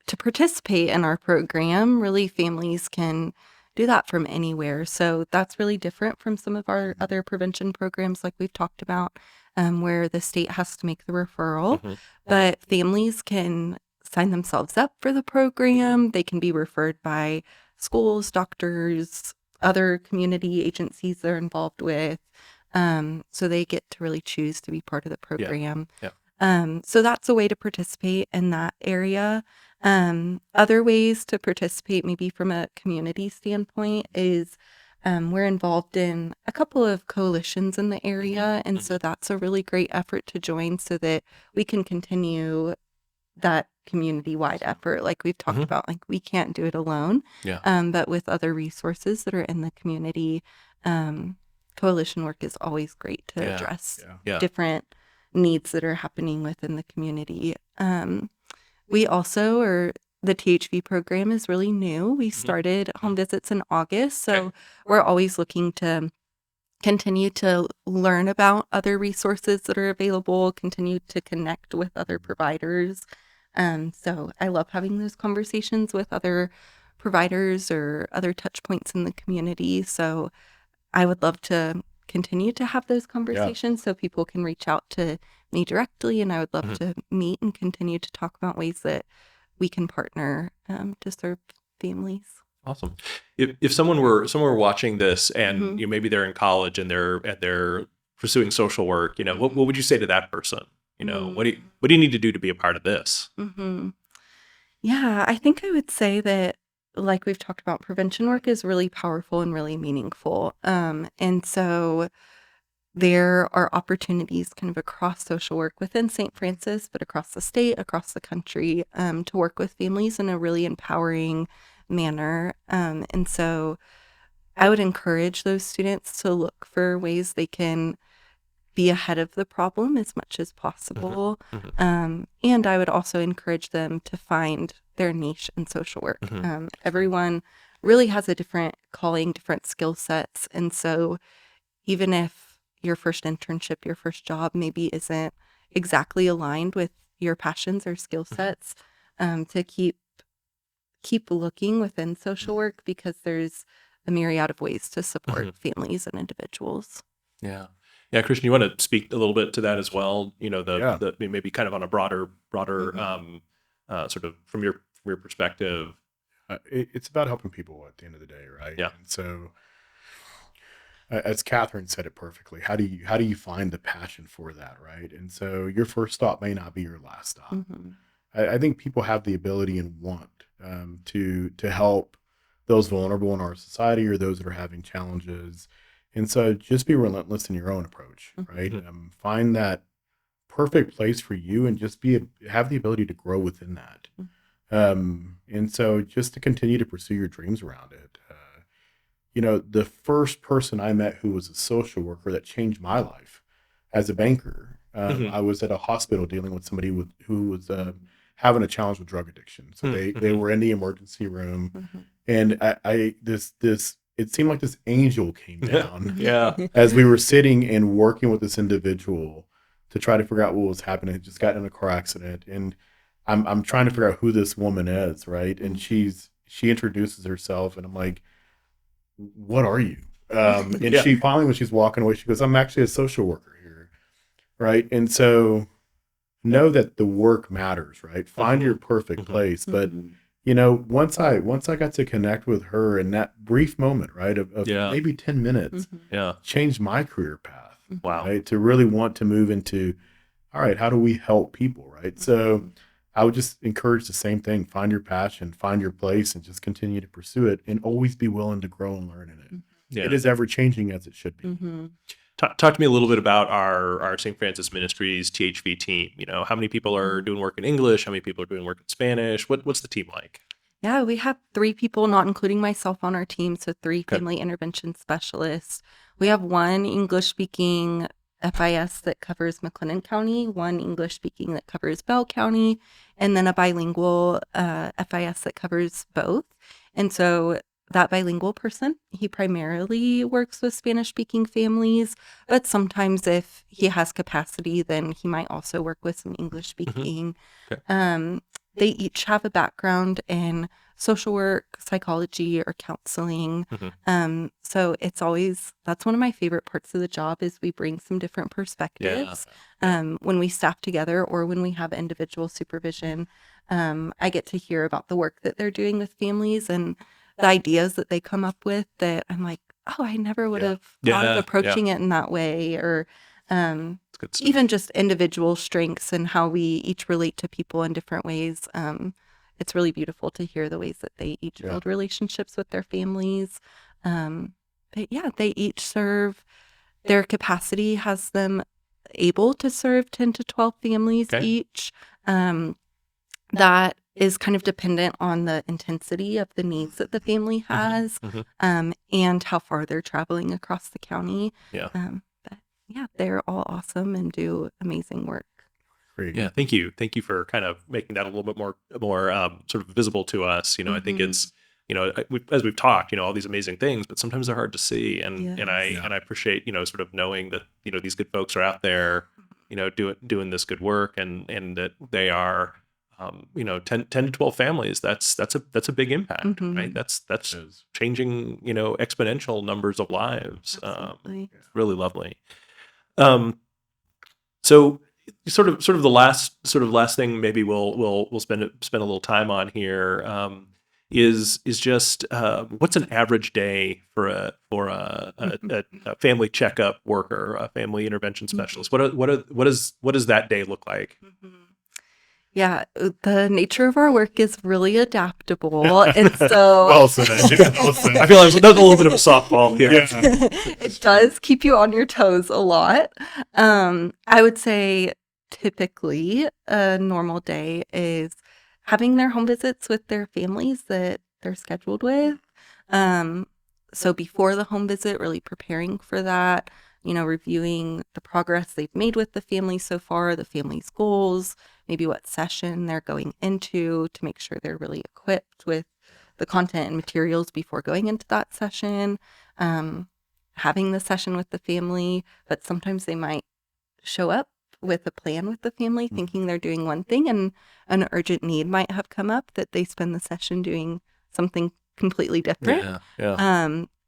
to participate in our program, really families can do that from anywhere. So that's really different from some of our other prevention programs, like we've talked about, where the state has to make the referral. Hmm. But families can sign themselves up for the program. They can be referred by schools, doctors, other community agencies they're involved with. So they get to really choose to be part of the Yeah. program. Yeah. So that's a way to participate in that area. Other ways to participate, maybe from a community standpoint, is we're involved in a couple of coalitions in the area. And so that's a really great effort to join so that we can continue that community-wide effort. Like we've talked about, like we can't do it alone. Yeah. But with other resources that are in the community, coalition work is always great to Yeah. address Yeah. different needs that are happening within the community. We also are the THV program is really new. We started home visits in August, so Okay. we're always looking to continue to learn about other resources that are available, continue to connect with other providers. So I love having those conversations with other providers or other touch points in the community. So I would love to continue to have those conversations so people can reach out to me directly, and I would love to meet and continue to talk about ways that we can partner to serve families. Awesome. If someone were watching this and maybe they're in college and they're pursuing social work, what would you say to that person? What do you need to do to be a part of this? Yeah, I think I would say that, like we've talked about, prevention work is really powerful and really meaningful. And so there are opportunities kind of across social work within St. Francis, but across the state, across the country, to work with families in a really empowering manner. And so I would encourage those students to look for ways they can be ahead of the problem as much as possible. And I would also encourage them to find their niche in social work. Everyone really has a different calling, different skill sets. And so even if your first internship, your first job maybe isn't exactly aligned with your passions or skill sets, to keep looking within social work, because there's a myriad of ways to support families and individuals. Yeah. Yeah, Christian, you want to speak a little bit to that as well? Yeah. The maybe kind of on a broader sort of from your perspective. It's about helping people at the end of the day, right? Yeah. And so, as Catherine said it perfectly, how do you find the passion for that, right? And so, your first stop may not be your last stop. I think people have the ability and want to help those vulnerable in our society or those that are having challenges. And so just be relentless in your own approach, right? Find that perfect place for you and just have the ability to grow within that. And so just to continue to pursue your dreams around it. The first person I met who was a social worker that changed my life as a banker, I was at a hospital dealing with somebody who was having a challenge with drug addiction. So they were in the emergency room, and it seemed like this angel came down as we were sitting and working with this individual to try to figure out what was happening. Had just gotten in a car accident, and I'm trying to figure out who this woman is, right? And she introduces herself, and I'm like, "What are you?" And she finally, when she's walking away, she goes, "I'm actually a social worker here," right? And so know that the work matters, right? Find your perfect place, but once I got to connect with her in that brief moment, right, of maybe 10 minutes, changed my career path. Wow. Right, to really want to move into, all right, how do we help people, right? So I would just encourage the same thing: find your passion, find your place, and just continue to pursue it, and always be willing to grow and learn in it. Yeah. It is ever changing, as it should be. Talk to me a little bit about our St. Francis Ministries THV team. How many people are doing work in English? How many people are doing work in Spanish? What's the team like? Yeah, we have 3 people, not including myself, on our team. So 3 family intervention specialists. We have 1 English-speaking FIS that covers McLennan County, 1 English-speaking that covers Bell County, and then a bilingual FIS that covers both. And so that bilingual person, he primarily works with Spanish-speaking families, but sometimes if he has capacity, then he might also work with some English-speaking. They each have a background in social work, psychology, or counseling. So that's one of my favorite parts of the job, is we bring some different perspectives. When we staff together or when we have individual supervision, I get to hear about the work that they're doing with families and the ideas that they come up with that I'm like, oh, I never would Yeah. have thought of Yeah, approaching it in that way, or it's good stuff. even just individual strengths and how we each relate to people in different ways. It's really beautiful to hear the ways that they each Yeah. build relationships with their families. But yeah, they each serve, their capacity has them able to serve 10 to 12 families Okay. each. That is kind of dependent on the intensity of the needs that the family has, and how far they're traveling across the county. Yeah. But yeah, they're all awesome and do amazing work. Great. Yeah, thank you for kind of making that a little bit more sort of visible to us. I think it's as we've talked, all these amazing things, but sometimes they're hard to see, and I Yes. appreciate sort of knowing that these good folks are out there, doing this good work, and that they are 10 to 12 families. That's a big impact, right? That's It is. changing exponential numbers of lives. Absolutely. It's really lovely. So sort of the last thing maybe we'll spend a little time on here, is just what's an average day for a family checkup worker, a family intervention specialist? What does that day look like? Yeah, the nature of our work is really adaptable. And so Well said. Well said. I feel like that was a little bit of a softball here. Yeah. it does keep you on your toes a lot. I would say typically a normal day is having their home visits with their families that they're scheduled with. So before the home visit, really preparing for that, reviewing the progress they've made with the family so far, the family's goals, maybe what session they're going into to make sure they're really equipped with the content and materials before going into that session, having the session with the family, but sometimes they might show up with a plan with the family thinking they're doing one thing, and an urgent need might have come up that they spend the session doing something completely different. Yeah.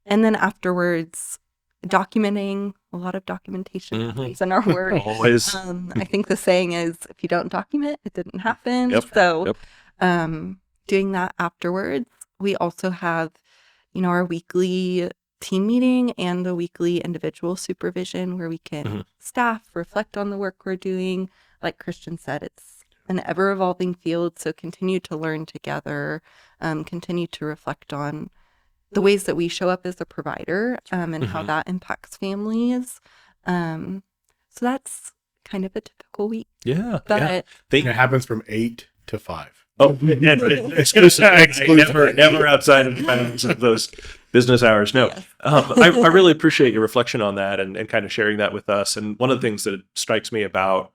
And then afterwards, documenting, a lot of documentation happens in our work. Always. I think the saying is, if you don't document, it didn't happen. Yep. So Yep. doing that afterwards. We also have, our weekly team meeting and the weekly individual supervision where we can staff, reflect on the work we're doing. Like Christian said, it's an ever-evolving field, so continue to learn together, continue to reflect on the ways that we show up as a provider, and how that impacts families. So that's kind of a typical week. Yeah. But And it happens from 8 to 5. Oh, never outside of the bounds of those business hours. No, Yes. I really appreciate your reflection on that and kind of sharing that with us. And one of the things that strikes me about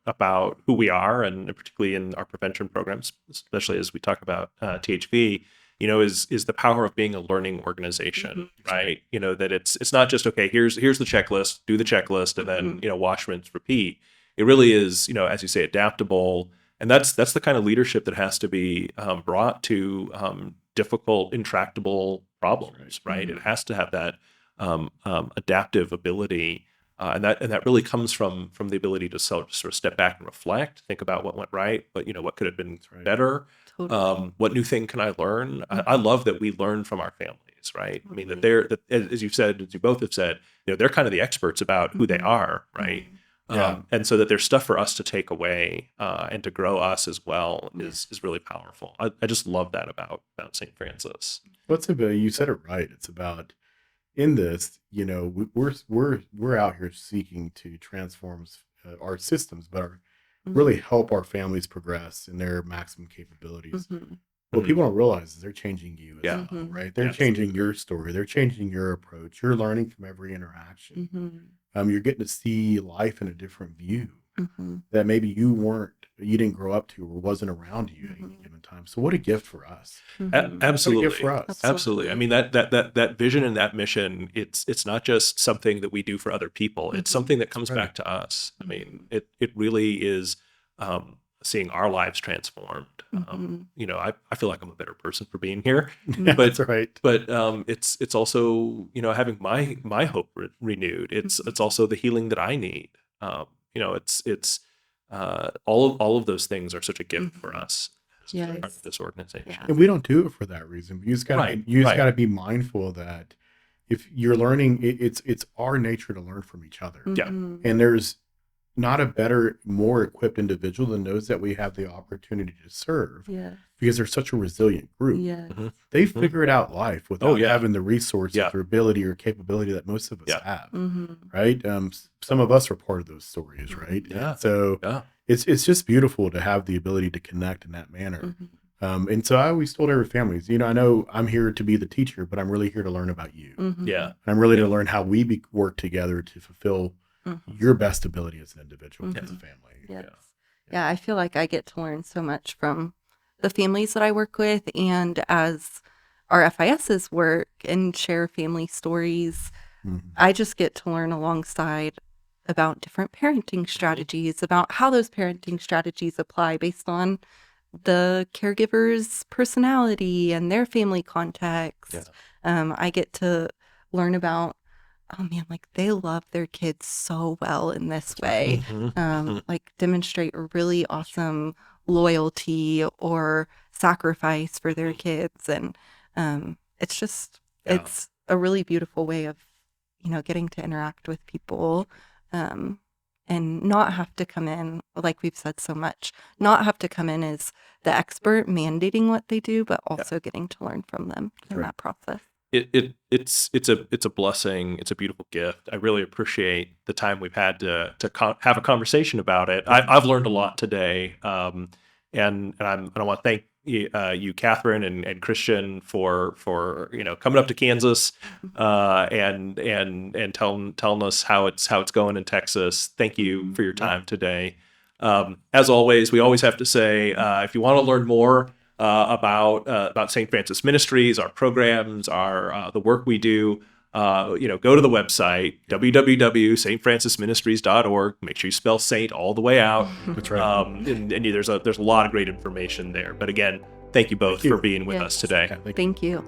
who we are, and particularly in our prevention programs, especially as we talk about THV, is the power of being a learning organization, right? That it's not just, okay, here's the checklist, do the checklist, and then wash, rinse, repeat. It really is, as you say, adaptable. And that's the kind of leadership that has to be brought to difficult, intractable problems, right? It has to have that adaptive ability, and that really comes from the ability to sort of step back and reflect, think about what went right, but what could have been better. Totally. What new thing can I learn? I love that we learn from our families, right? I mean, that as you've said, as you both have said, they're kind of the experts about who they are, right? Yeah. And so that there's stuff for us to take away and to grow us as well is really powerful. I just love that about St. Francis. What's about, you said it right. It's about, in this, we're out here seeking to transform our systems, but really help our families progress in their maximum capabilities. What people don't realize is they're changing you as well, right? They're changing your story. They're changing your approach. You're learning from every interaction. You're getting to see life in a different view that maybe you didn't grow up to, or wasn't around you at any given time. So what a gift for us. Absolutely. What a gift for us. Absolutely. I mean, that vision and that mission, it's not just something that we do for other people. It's something that comes back to us. I mean, it really is seeing our lives transformed. I feel like I'm a better person for being here, but That's right. But it's also having my hope renewed. It's also the healing that I need. It's all of those things are such a gift for us as part of this organization. And we don't do it for that reason. You just gotta Right. be mindful that if you're learning, it's our nature to learn from each other. Yeah. And there's not a better, more equipped individual than those that we have the opportunity to serve, Yeah. because they're such a resilient group. Yeah. They figured out life without yeah. having the resources Yeah. or ability or capability that most of us Yeah. have, Mm-hmm. right? Some of us are part of those stories, right? Yeah. So Yeah. it's just beautiful to have the ability to connect in that manner. And so I always told every family, I know I'm here to be the teacher, but I'm really here to learn about you. Yeah. And I'm really to learn how we work together to fulfill your best ability as an individual, as a family. Yes. Yeah, I feel like I get to learn so much from the families that I work with, and as our FISs work and share family stories, I just get to learn alongside about different parenting strategies, about how those parenting strategies apply based on the caregiver's personality and their family context. I get to learn about, oh man, like they love their kids so well in this way. Like demonstrate a really awesome loyalty or sacrifice for their kids. And it's just, it's a really beautiful way of, getting to interact with people and not have to come in, like we've said so much, not have to come in as the expert mandating what they do, but also getting to learn from them in that process. It's a blessing. It's a beautiful gift. I really appreciate the time we've had to have a conversation about it. I've learned a lot today, and I want to thank you, Catherine and Christian, for coming up to Kansas and telling us how it's going in Texas. Thank you for your time today. As always, we always have to say, if you want to learn more about St. Francis Ministries, our programs, our the work we do, go to the website www.stfrancisministries.org. Make sure you spell Saint all the way out. That's right. And there's a lot of great information there. But again, thank you both for being with us today. Yeah, Thank you.